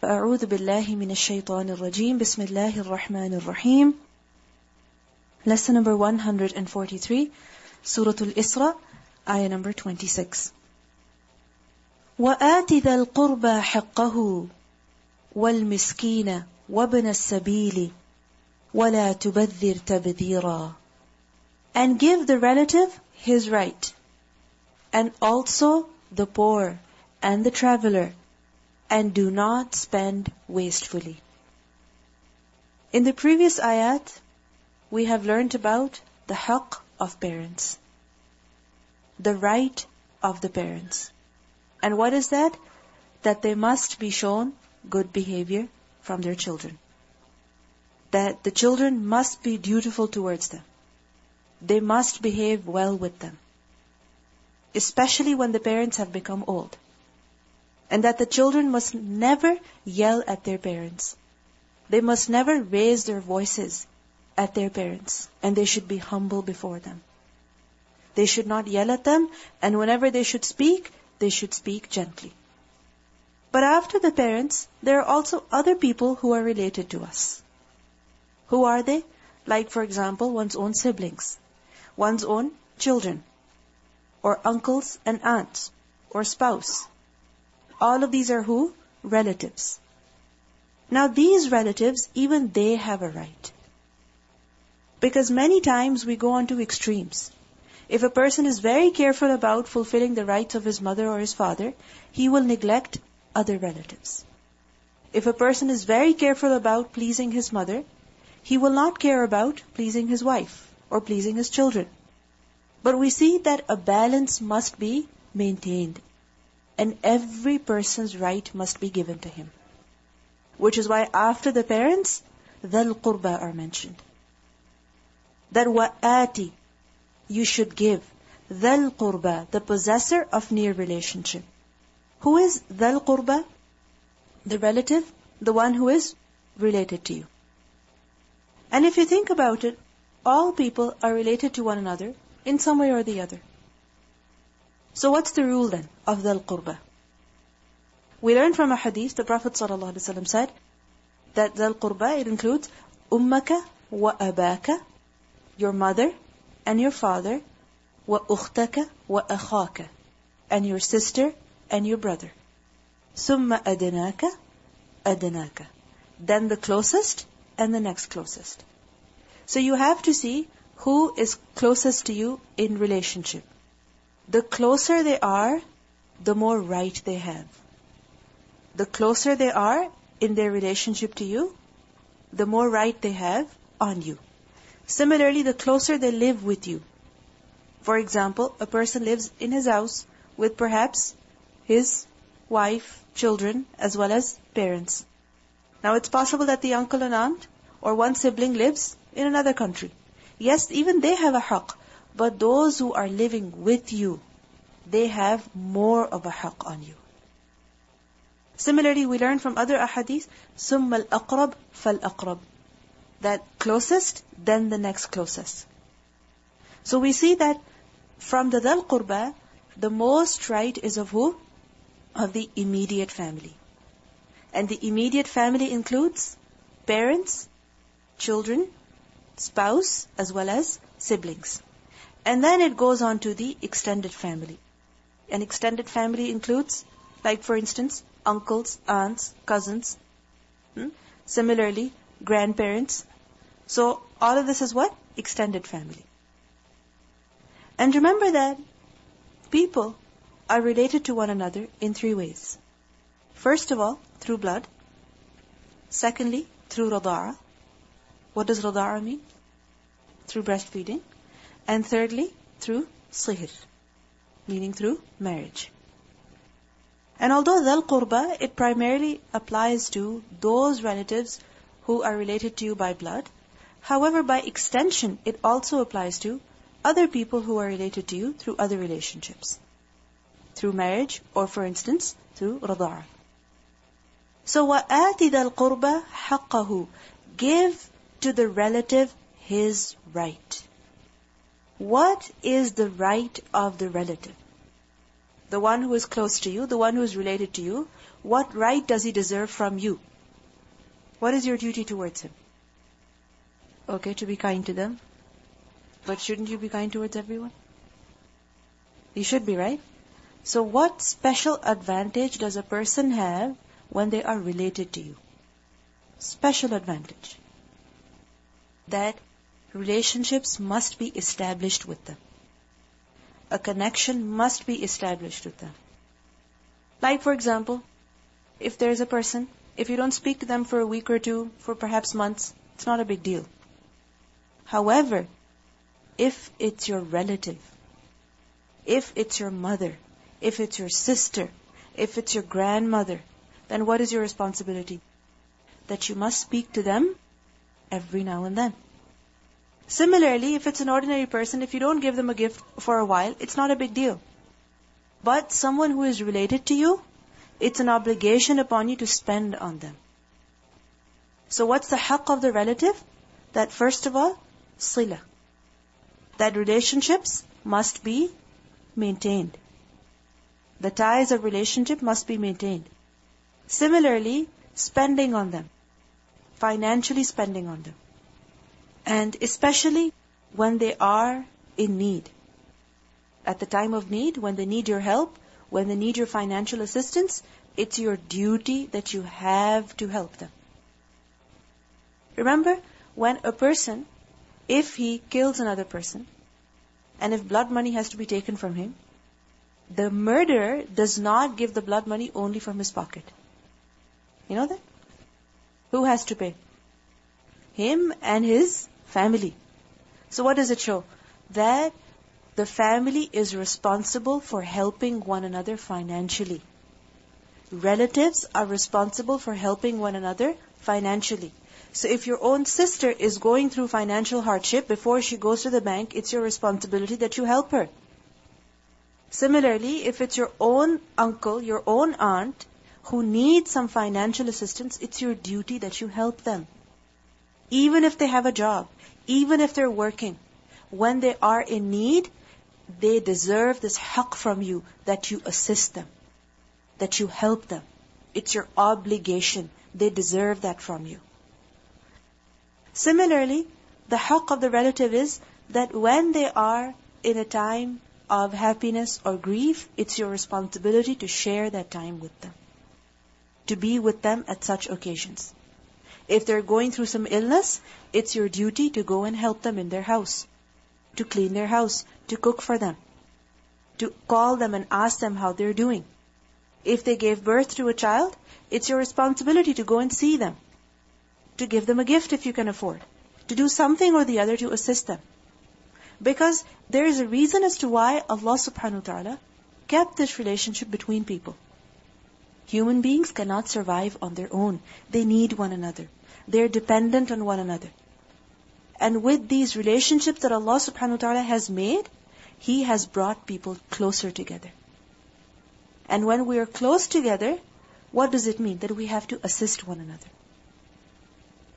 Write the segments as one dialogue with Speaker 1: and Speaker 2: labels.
Speaker 1: فأعوذ بالله من الشيطان الرجيم بسم الله الرحمن الرحيم. Lesson number 143, Surah Al-Isra, ayah number 26. وَآتِ ذَا الْقُرْبَى حَقَّهُ وَالْمِسْكِينَ وَابْنَ السَّبِيلِ وَلَا تُبَذِّرْ تَبْذِيرًا. And give the relative his right, and also the poor and the traveler, and do not spend wastefully. In the previous ayat, we have learnt about the haqq of parents, the right of the parents. And what is that? That they must be shown good behavior from their children. That the children must be dutiful towards them. They must behave well with them, especially when the parents have become old. And that the children must never yell at their parents. They must never raise their voices at their parents, and they should be humble before them. They should not yell at them, and whenever they should speak gently. But after the parents, there are also other people who are related to us. Who are they? Like, for example, one's own siblings, one's own children, or uncles and aunts, or spouse. All of these are who? Relatives. Now these relatives, even they have a right. Because many times we go on to extremes. If a person is very careful about fulfilling the rights of his mother or his father, he will neglect other relatives. If a person is very careful about pleasing his mother, he will not care about pleasing his wife or pleasing his children. But we see that a balance must be maintained, and every person's right must be given to him. Which is why after the parents, dhal qurba are mentioned. That wa'ati, you should give, dhal qurba, the possessor of near relationship. Who is dhal qurba? The relative, the one who is related to you. And if you think about it, all people are related to one another in some way or the other. So what's the rule then of dhal qurba? We learn from a hadith, the Prophet ﷺ said that dhal qurba, it includes ummaka wa abaka, your mother and your father, wa ukhtaka wa akhaka, and your sister and your brother. Summa adanaka, adanaka. Then the closest and the next closest. So you have to see who is closest to you in relationship. The closer they are, the more right they have. The closer they are in their relationship to you, the more right they have on you. Similarly, the closer they live with you. For example, a person lives in his house with perhaps his wife, children, as well as parents. Now it's possible that the uncle and aunt or one sibling lives in another country. Yes, even they have a haqq, but those who are living with you, they have more of a haqq on you. Similarly, we learn from other ahadith, ثُمَّ الْأَقْرَبْ فَالْأَقْرَبْ, that closest, then the next closest. So we see that from the dhal qurba, the most right is of who? Of the immediate family. And the immediate family includes parents, children, spouse, as well as siblings. And then it goes on to the extended family. An extended family includes, like for instance, uncles, aunts, cousins. Similarly, grandparents. So all of this is what? Extended family. And remember that people are related to one another in three ways. First of all, through blood. Secondly, through rada'ah. What does rada'ah mean? Through breastfeeding. And thirdly, through sihr, meaning through marriage. And although dhal qurba, it primarily applies to those relatives who are related to you by blood. However, by extension, it also applies to other people who are related to you through other relationships. Through marriage, or for instance, through rada'ah. So, وَآتِ ذَا الْقُرْبَى حَقَّهُ, give to the relative his right. What is the right of the relative? The one who is close to you, the one who is related to you, what right does he deserve from you? What is your duty towards him? Okay, to be kind to them. But shouldn't you be kind towards everyone? You should be, right? So what special advantage does a person have when they are related to you? Special advantage. That relationships must be established with them. A connection must be established with them. Like for example, if there's a person, if you don't speak to them for a week or two, for perhaps months, it's not a big deal. However, if it's your relative, if it's your mother, if it's your sister, if it's your grandmother, then what is your responsibility? That you must speak to them every now and then. Similarly, if it's an ordinary person, if you don't give them a gift for a while, it's not a big deal. But someone who is related to you, it's an obligation upon you to spend on them. So what's the haqq of the relative? That first of all, sila. That relationships must be maintained. The ties of relationship must be maintained. Similarly, spending on them. Financially spending on them. And especially when they are in need. At the time of need, when they need your help, when they need your financial assistance, it's your duty that you have to help them. Remember, when a person, if he kills another person, and if blood money has to be taken from him, the murderer does not give the blood money only from his pocket. You know that? Who has to pay? Him and his family. So what does it show? That the family is responsible for helping one another financially. Relatives are responsible for helping one another financially. So if your own sister is going through financial hardship, before she goes to the bank, it's your responsibility that you help her. Similarly, if it's your own uncle, your own aunt, who needs some financial assistance, it's your duty that you help them. Even if they have a job, even if they're working, when they are in need, they deserve this haqq from you, that you assist them, that you help them. It's your obligation. They deserve that from you. Similarly, the haqq of the relative is that when they are in a time of happiness or grief, it's your responsibility to share that time with them, to be with them at such occasions. If they're going through some illness, it's your duty to go and help them in their house, to clean their house, to cook for them, to call them and ask them how they're doing. If they gave birth to a child, it's your responsibility to go and see them, to give them a gift if you can afford, to do something or the other to assist them. Because there is a reason as to why Allah subhanahu wa ta'ala kept this relationship between people. Human beings cannot survive on their own. They need one another. They're dependent on one another. And with these relationships that Allah subhanahu wa ta'ala has made, He has brought people closer together. And when we are close together, what does it mean? That we have to assist one another.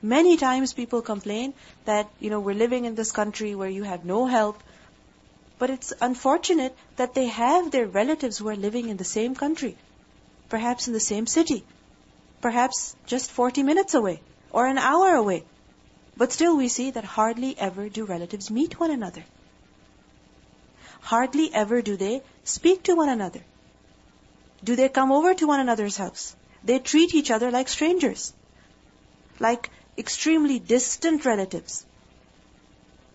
Speaker 1: Many times people complain that, we're living in this country where you have no help. But it's unfortunate that they have their relatives who are living in the same country, perhaps in the same city, perhaps just 40 minutes away or an hour away. But still we see that hardly ever do relatives meet one another. Hardly ever do they speak to one another. Do they come over to one another's house? They treat each other like strangers, like extremely distant relatives.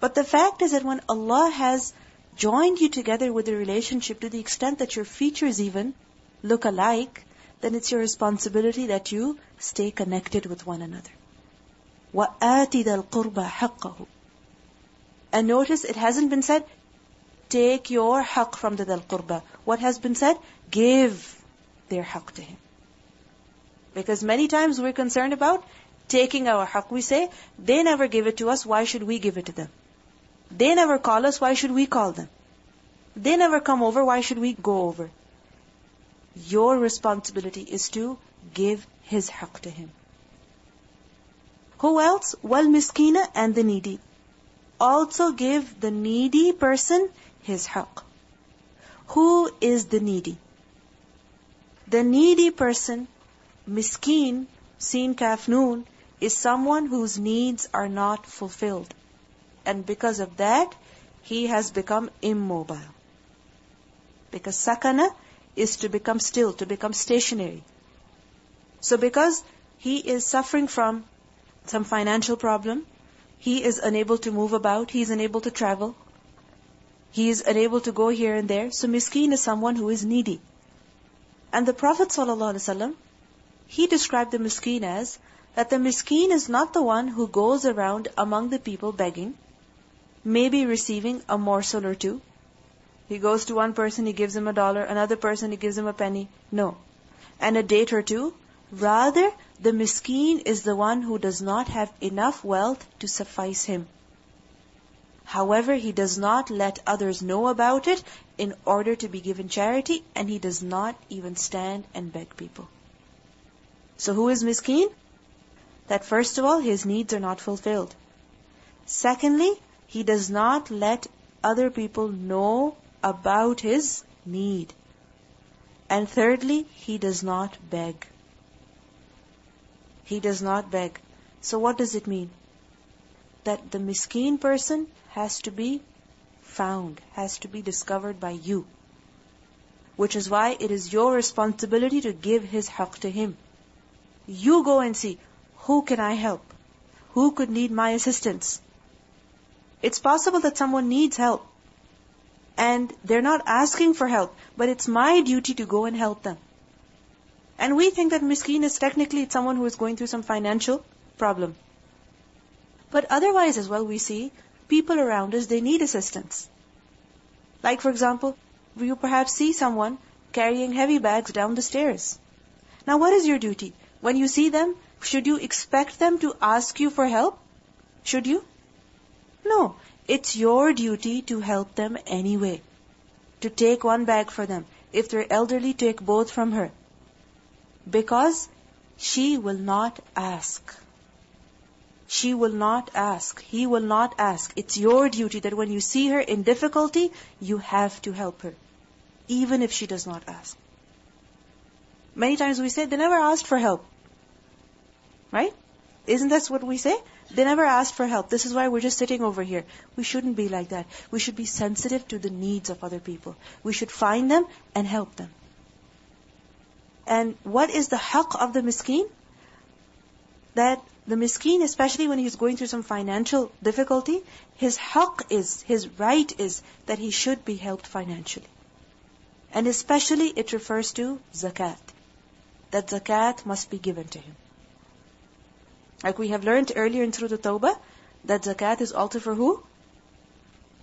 Speaker 1: But the fact is that when Allah has joined you together with a relationship to the extent that your features even look alike, then it's your responsibility that you stay connected with one another. وَآتِ ذَا الْقُرْبَى حَقَّهُ. And notice it hasn't been said, take your haqq from the dhal qurba. What has been said? Give their haqq to him. Because many times we're concerned about taking our haqq. We say, they never give it to us, why should we give it to them? They never call us, why should we call them? They never come over, why should we go over? Your responsibility is to give his haqq to him. Who else? وَالْمِسْكِينَ, and the needy. Also give the needy person his haqq. Who is the needy? The needy person Miskeen, Seen Kaf Noon, is someone whose needs are not fulfilled. And because of that, he has become immobile. Because sakana is to become still, to become stationary. So because he is suffering from some financial problem, he is unable to move about, he is unable to travel, he is unable to go here and there. So miskeen is someone who is needy. And the Prophet ﷺ, he described the miskeen as that the miskeen is not the one who goes around among the people begging, maybe receiving a morsel or two. He goes to one person, he gives him $1, another person, he gives him a penny. No. And a date or two. Rather, the miskeen is the one who does not have enough wealth to suffice him. However, he does not let others know about it in order to be given charity, and he does not even stand and beg people. So who is miskeen? That first of all, his needs are not fulfilled. Secondly, he does not let other people know about his need. And thirdly, he does not beg. He does not beg. So what does it mean? That the miskeen person has to be found, has to be discovered by you. Which is why it is your responsibility to give his haqq to him. You go and see, who can I help? Who could need my assistance? It's possible that someone needs help, and they're not asking for help, but it's my duty to go and help them. And we think that miskeen is technically someone who is going through some financial problem. But otherwise as well, we see people around us, they need assistance. Like for example, you perhaps see someone carrying heavy bags down the stairs. Now what is your duty? When you see them, should you expect them to ask you for help? Should you? No. It's your duty to help them anyway. To take one bag for them. If they're elderly, take both from her. Because she will not ask. She will not ask. He will not ask. It's your duty that when you see her in difficulty, you have to help her. Even if she does not ask. Many times we say, they never asked for help. Right? Isn't that what we say? They never asked for help. This is why we're just sitting over here. We shouldn't be like that. We should be sensitive to the needs of other people. We should find them and help them. And what is the haqq of the miskeen? That the miskeen, especially when he's going through some financial difficulty, his haqq is, his right is that he should be helped financially. And especially it refers to zakat. That zakat must be given to him. Like we have learned earlier in Surah At-Tawbah, that zakat is also for who?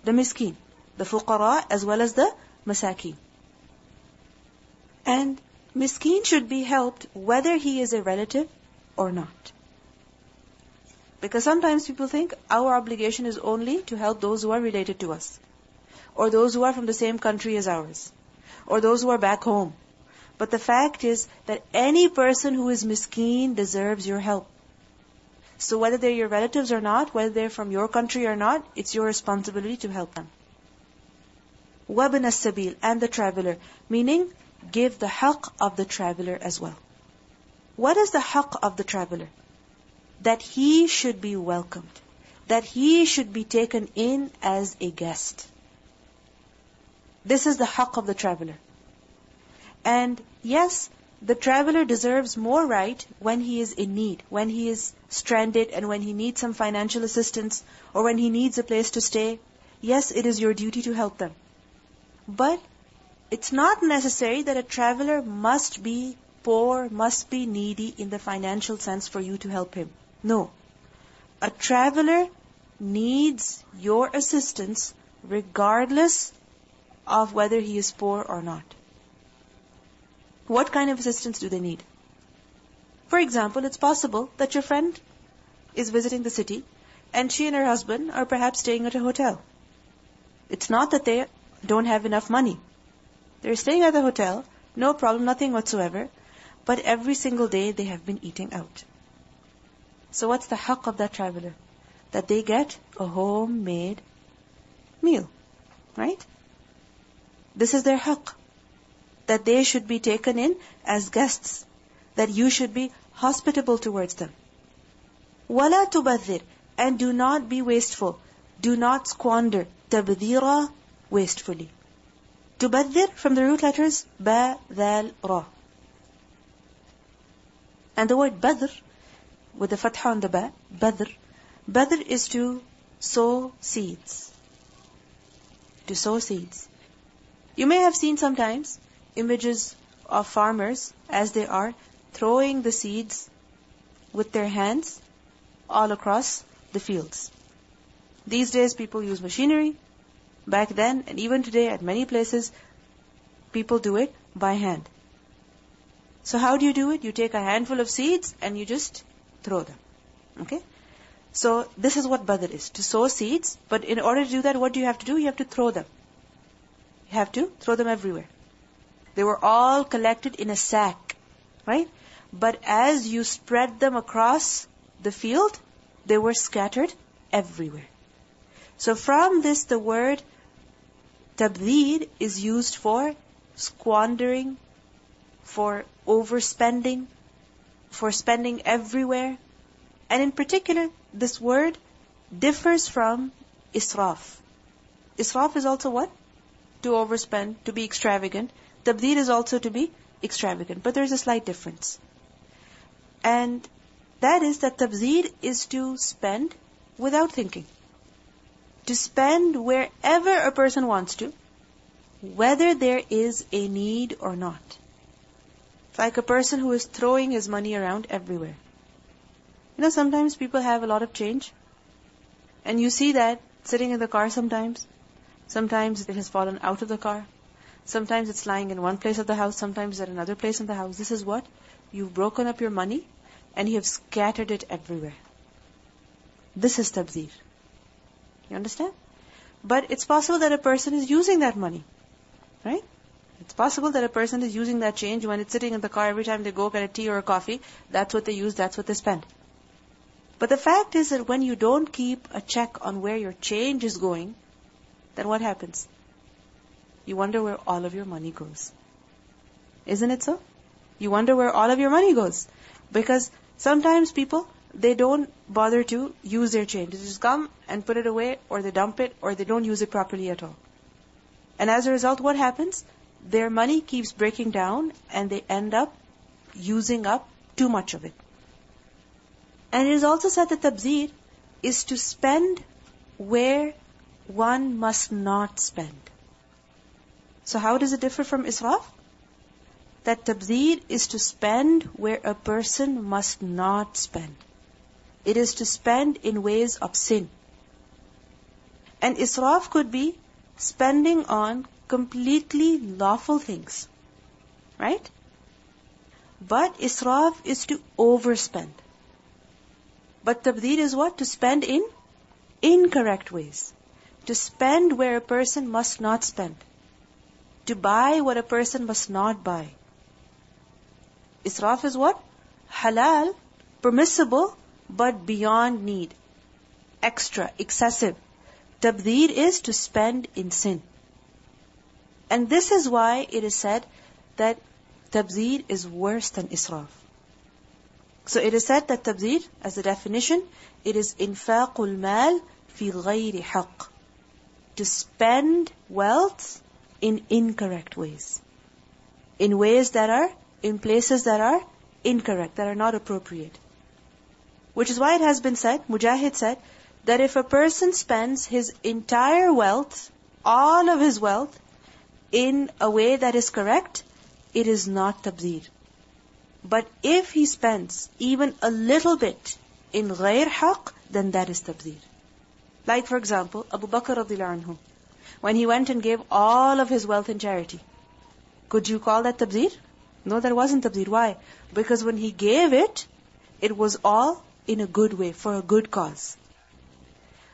Speaker 1: The miskeen, the fuqara, as well as the masakeen. And miskeen should be helped whether he is a relative or not. Because sometimes people think our obligation is only to help those who are related to us, or those who are from the same country as ours, or those who are back home. But the fact is that any person who is miskeen deserves your help. So whether they're your relatives or not, whether they're from your country or not, it's your responsibility to help them. وَابْنَ السَّبِيلِ, and the traveler, meaning give the haqq of the traveler as well. What is the haqq of the traveler? That he should be welcomed. That he should be taken in as a guest. This is the haqq of the traveler. And yes, the traveler deserves more right when he is in need, when he is stranded and when he needs some financial assistance or when he needs a place to stay. Yes, it is your duty to help them. But it's not necessary that a traveler must be poor, must be needy in the financial sense for you to help him. No. A traveler needs your assistance regardless of whether he is poor or not. What kind of assistance do they need? For example, it's possible that your friend is visiting the city and she and her husband are perhaps staying at a hotel. It's not that they don't have enough money. They're staying at the hotel, no problem, nothing whatsoever, but every single day they have been eating out. So what's the haqq of that traveler? That they get a homemade meal, right? This is their haqq. That they should be taken in as guests. that you should be hospitable towards them. وَلَا تُبَذِّرْ, and do not be wasteful. Do not squander. تَبْذِيرًا, wastefully. تُبَذِّر, from the root letters, ba, dal, ra. And the word badr, with the fatha on the ba, badr, badr is to sow seeds. To sow seeds. You may have seen sometimes images of farmers as they are throwing the seeds with their hands all across the fields. These days people use machinery. Back then and even today at many places, people do it by hand. So how do you do it? You take a handful of seeds and you just throw them. Okay? So this is what badr is, to sow seeds. But in order to do that, what do you have to do? You have to throw them. You have to throw them everywhere. They were all collected in a sack, right? But as you spread them across the field, they were scattered everywhere. So from this, the word tabdheer is used for squandering, for overspending, for spending everywhere. And in particular, this word differs from israf. Israf is also what? To overspend, to be extravagant. Tabdheer is also to be extravagant. But there's a slight difference. And that is that tabdheer is to spend without thinking. To spend wherever a person wants to, whether there is a need or not. It's like a person who is throwing his money around everywhere. You know, sometimes people have a lot of change, and you see that sitting in the car sometimes. Sometimes it has fallen out of the car. Sometimes it's lying in one place of the house, sometimes at another place in the house. This is what? You've broken up your money, and you have scattered it everywhere. This is tabdheer. You understand? But it's possible that a person is using that money. Right? It's possible that a person is using that change when it's sitting in the car every time they go get a tea or a coffee. That's what they use, that's what they spend. But the fact is that when you don't keep a check on where your change is going, then what happens? You wonder where all of your money goes. Isn't it so? You wonder where all of your money goes. Because sometimes people, they don't bother to use their change. They just come and put it away, or they dump it, or they don't use it properly at all. And as a result, what happens? Their money keeps breaking down, and they end up using up too much of it. And it is also said that tabdheer is to spend where one must not spend. So how does it differ from israf? That tabdheer is to spend where a person must not spend. It is to spend in ways of sin. And israf could be spending on completely lawful things. Right? But israf is to overspend. But tabdheer is what? To spend in incorrect ways. To spend where a person must not spend. To buy what a person must not buy. Israf is what? Halal, permissible, but beyond need. Extra, excessive. Tabdheer is to spend in sin. And this is why it is said that tabdheer is worse than israf. So it is said that tabdheer, as a definition, it is infaqul mal fi ghayri haqq. To spend wealth in incorrect ways. In ways that are, in places that are incorrect, that are not appropriate. Which is why it has been said, Mujahid said, that if a person spends his entire wealth, all of his wealth, in a way that is correct, it is not tabdheer. But if he spends even a little bit in ghayr haqq, then that is tabdheer. Like for example, Abu Bakr radhiyallahu anhu, when he went and gave all of his wealth in charity, could you call that tabdheer? No, that wasn't tabdheer. Why? Because when he gave it, it was all in a good way, for a good cause.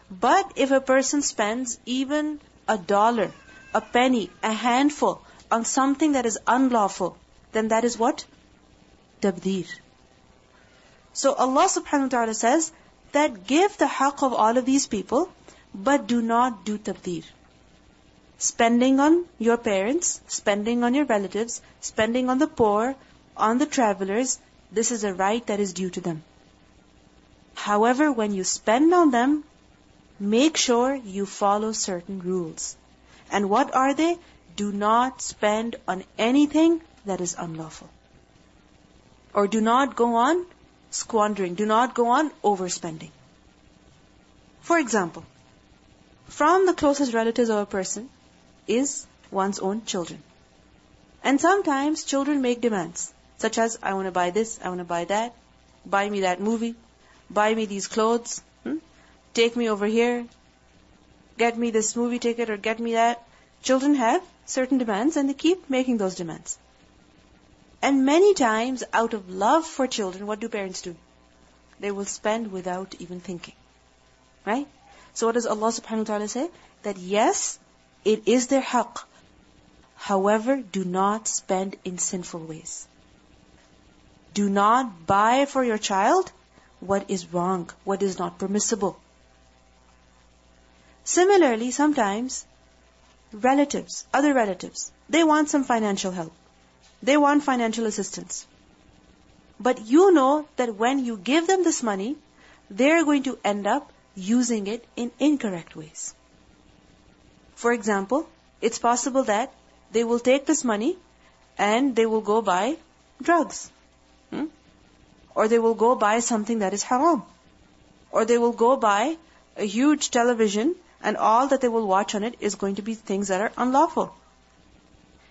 Speaker 1: But if a person spends even $1, a penny, a handful, on something that is unlawful, then that is what? Tabdheer. So Allah subhanahu wa ta'ala says that give the haqq of all of these people, but do not do tabdheer. Spending on your parents, spending on your relatives, spending on the poor, on the travelers, This is a right that is due to them. However, when you spend on them, make sure you follow certain rules. And what are they? Do not spend on anything that is unlawful. Or do not go on squandering. Do not go on overspending. For example, from the closest relatives of a person is one's own children. And sometimes children make demands, such as, I want to buy this, I want to buy that, buy me that movie, buy me these clothes, take me over here, get me this movie ticket or get me that. Children have certain demands and they keep making those demands. And many times, out of love for children, what do parents do? They will spend without even thinking. Right? So what does Allah subhanahu wa ta'ala say? That yes, it is their haqq. However, do not spend in sinful ways. Do not buy for your child what is wrong, what is not permissible. Similarly, sometimes relatives, other relatives, they want some financial help. They want financial assistance. But you know that when you give them this money, they're going to end up using it in incorrect ways. For example, it's possible that they will take this money and they will go buy drugs. Or they will go buy something that is haram. Or they will go buy a huge television and all that they will watch on it is going to be things that are unlawful.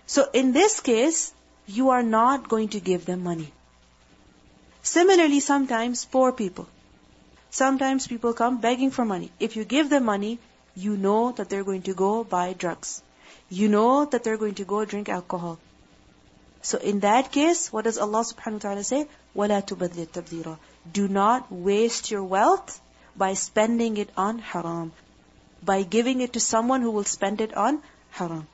Speaker 1: So in this case, you are not going to give them money. Similarly, sometimes poor people. Sometimes people come begging for money. If you give them money, you know that they're going to go buy drugs. You know that they're going to go drink alcohol. So in that case, what does Allah subhanahu wa ta'ala say? وَلَا تُبَذِّرْ تَبْذِيرًا. Do not waste your wealth by spending it on haram. By giving it to someone who will spend it on haram.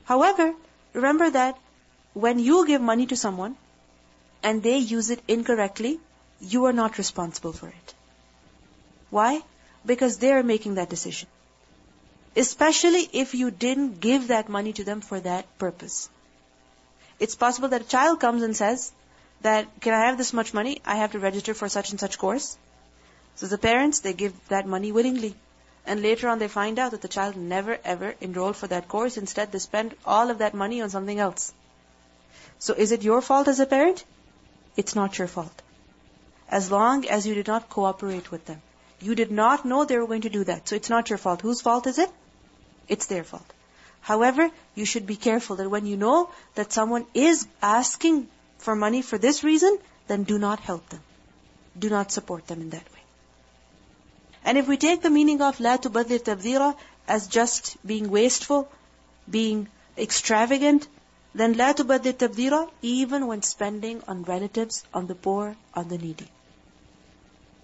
Speaker 1: However, remember that when you give money to someone and they use it incorrectly, you are not responsible for it. Why? Because they are making that decision. Especially if you didn't give that money to them for that purpose. It's possible that a child comes and says that, can I have this much money? I have to register for such and such course. So the parents, they give that money willingly. And later on they find out that the child never ever enrolled for that course. Instead they spend all of that money on something else. So is it your fault as a parent? It's not your fault. As long as you did not cooperate with them. You did not know they were going to do that. So it's not your fault. Whose fault is it? It's their fault. However, you should be careful that when you know that someone is asking for money for this reason, then do not help them. Do not support them in that way. And if we take the meaning of لا تبذر تبذيرا as just being wasteful, being extravagant, then لا تبذر تبذيرا even when spending on relatives, on the poor, on the needy.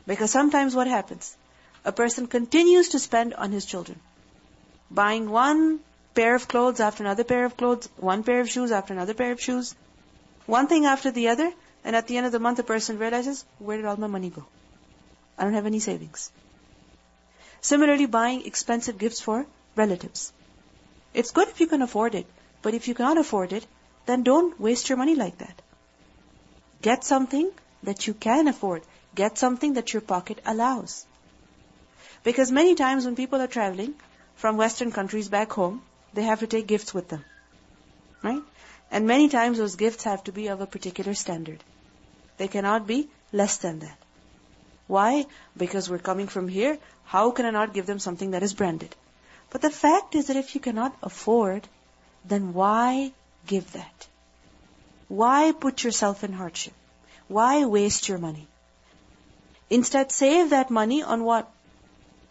Speaker 1: Because sometimes what happens? A person continues to spend on his children. Buying one pair of clothes after another pair of clothes, one pair of shoes after another pair of shoes, one thing after the other, and at the end of the month a person realizes, where did all my money go? I don't have any savings. Similarly, buying expensive gifts for relatives. It's good if you can afford it, but if you cannot afford it, then don't waste your money like that. Get something that you can afford. Get something that your pocket allows. Because many times when people are traveling from Western countries back home, they have to take gifts with them. Right? And many times those gifts have to be of a particular standard. They cannot be less than that. Why? Because we're coming from here. How can I not give them something that is branded? But the fact is that if you cannot afford, then why give that? Why put yourself in hardship? Why waste your money? Instead, save that money on what?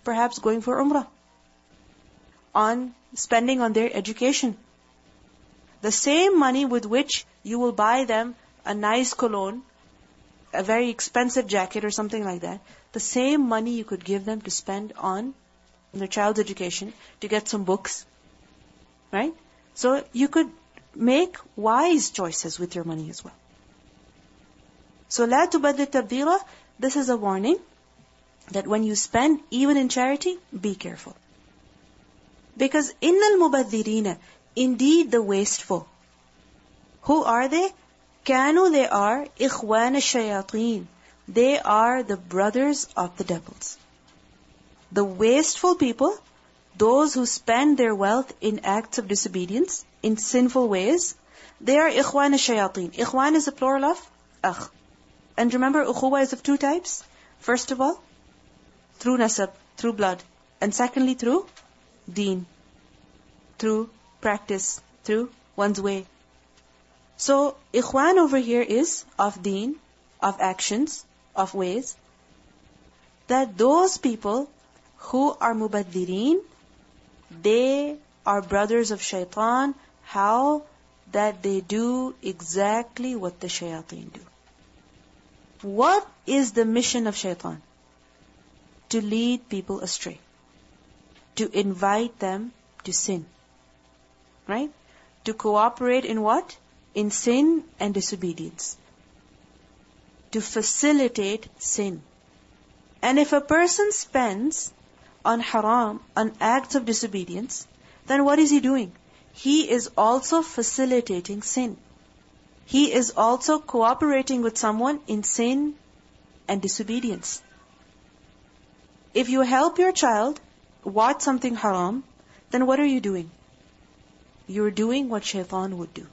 Speaker 1: Perhaps going for Umrah. On spending on their education. The same money with which you will buy them a nice cologne, a very expensive jacket or something like that, the same money you could give them to spend on their child's education, to get some books. Right? So you could make wise choices with your money as well. So لا تبذر تبذيرا, this is a warning that when you spend, even in charity, be careful. Because إِنَّ الْمُبَذِّرِينَ, indeed the wasteful. Who are they? كانوا, they are, إخوان الشياطين. They are the brothers of the devils. The wasteful people, those who spend their wealth in acts of disobedience, in sinful ways, they are إخوان الشياطين. إخوان is a plural of أخ. And remember, أخوة is of two types. First of all, through nasab, through blood. And secondly, through deen, through practice, through one's way. So, ikhwan over here is of deen, of actions, of ways. That those people who are mubaddireen, they are brothers of shaitan. How? That they do exactly what the shayateen do. What is the mission of shaitan? To lead people astray. To invite them to sin. Right? To cooperate in what? In sin and disobedience. To facilitate sin. And if a person spends on haram, on acts of disobedience, then what is he doing? He is also facilitating sin. He is also cooperating with someone in sin and disobedience. If you help your child watch something haram, then what are you doing? You're doing what shaitan would do.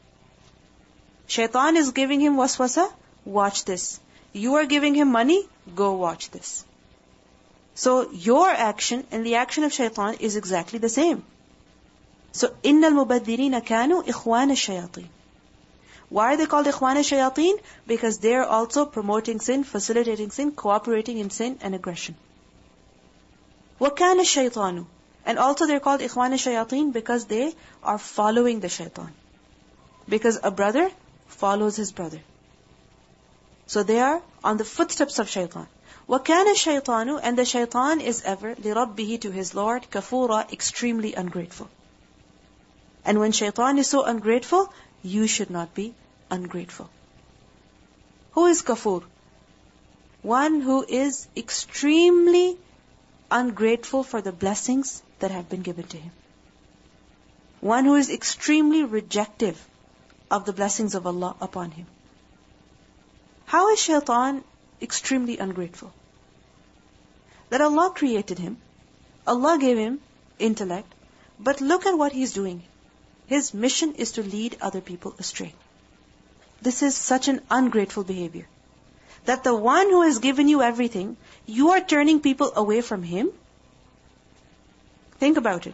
Speaker 1: Shaitan is giving him waswasa, watch this. You are giving him money, go watch this. So your action and the action of shaitan is exactly the same. So, إِنَّ الْمُبَذِّرِينَ كَانُوا إِخْوَانَ الشَّيَاطِينَ. Why are they called إِخْوَانَ الشَّيَاطِينَ? Because they are also promoting sin, facilitating sin, cooperating in sin and aggression. وَكَانَ الشَّيْطَانُ. And also they're called إِخْوَانَ الشَّيَاطِينَ because they are following the shaitan. Because a brother follows his brother. So they are on the footsteps of shaitan. وَكَانَ الشَّيْطَانُ. And the shaitan is ever لِرَبِّهِ, to his Lord, كَفُورًا, extremely ungrateful. And when shaitan is so ungrateful, you should not be ungrateful. Who is kafur? One who is extremely ungrateful for the blessings that have been given to him. One who is extremely rejective of the blessings of Allah upon him. How is shaitan extremely ungrateful? That Allah created him, Allah gave him intellect, but look at what he's doing. His mission is to lead other people astray. This is such an ungrateful behavior. That the one who has given you everything, you are turning people away from him. Think about it.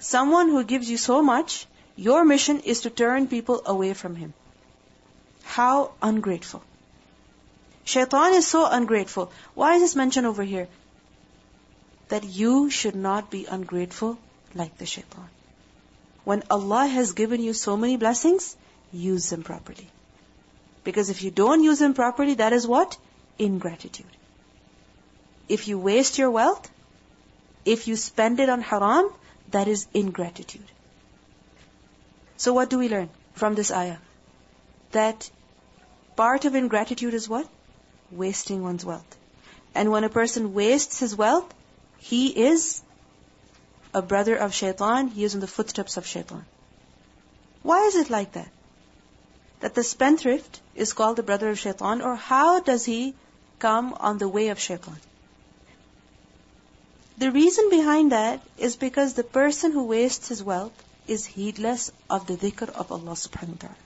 Speaker 1: Someone who gives you so much, your mission is to turn people away from him. How ungrateful. Shaitan is so ungrateful. Why is this mentioned over here? That you should not be ungrateful like the shaitan. When Allah has given you so many blessings, use them properly. Because if you don't use them properly, that is what? Ingratitude. If you waste your wealth, if you spend it on haram, that is ingratitude. So what do we learn from this ayah? That part of ingratitude is what? Wasting one's wealth. And when a person wastes his wealth, he is a brother of shaitan, he is in the footsteps of shaitan. Why is it like that? That the spendthrift is called the brother of shaitan, or how does he come on the way of shaitan? The reason behind that is because the person who wastes his wealth is heedless of the dhikr of Allah subhanahu wa ta'ala.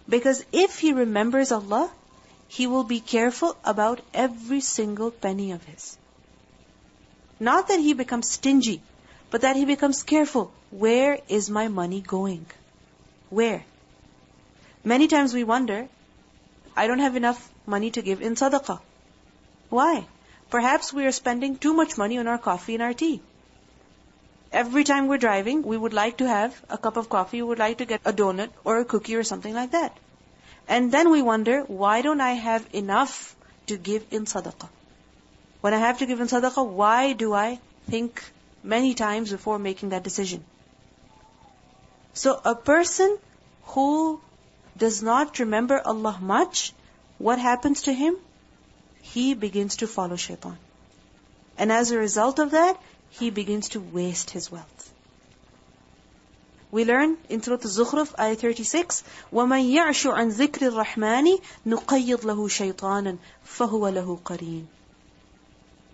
Speaker 1: Because if he remembers Allah, he will be careful about every single penny of his. Not that he becomes stingy, but that he becomes careful. Where is my money going? Where? Many times we wonder, I don't have enough money to give in sadaqah. Why? Perhaps we are spending too much money on our coffee and our tea. Every time we're driving, we would like to have a cup of coffee, we would like to get a donut or a cookie or something like that. And then we wonder, why don't I have enough to give in sadaqah? When I have to give in sadaqah, why do I think many times before making that decision? So a person who does not remember Allah much, what happens to him? He begins to follow shaitan. And as a result of that, he begins to waste his wealth. We learn in Surah Al-Zukhruf, ayah 36, وَمَنْ يَعْشُ عَنْ ذِكْرِ الرَّحْمَنِ نُقَيِّضْ لَهُ شَيْطَانًا فَهُوَ لَهُ قَرِينٌ.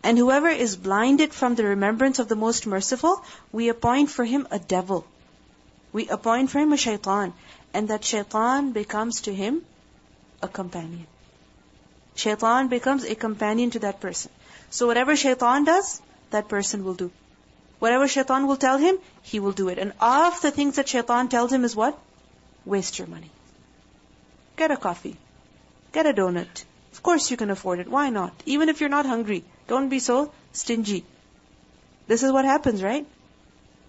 Speaker 1: And whoever is blinded from the remembrance of the Most Merciful, we appoint for him a devil. We appoint for him a shaitan. And that shaitan becomes to him a companion. Shaitan becomes a companion to that person. So whatever shaitan does, that person will do. Whatever shaitan will tell him, he will do it. And of the things that shaitan tells him is what? Waste your money. Get a coffee. Get a donut. Of course you can afford it. Why not? Even if you're not hungry, don't be so stingy. This is what happens, right?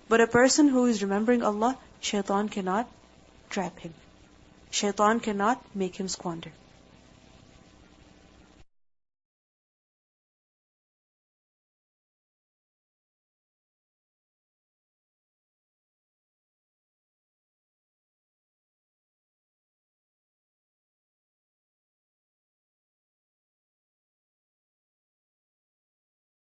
Speaker 1: But a person who is remembering Allah, shaitan cannot trap him. Shaitan cannot make him squander.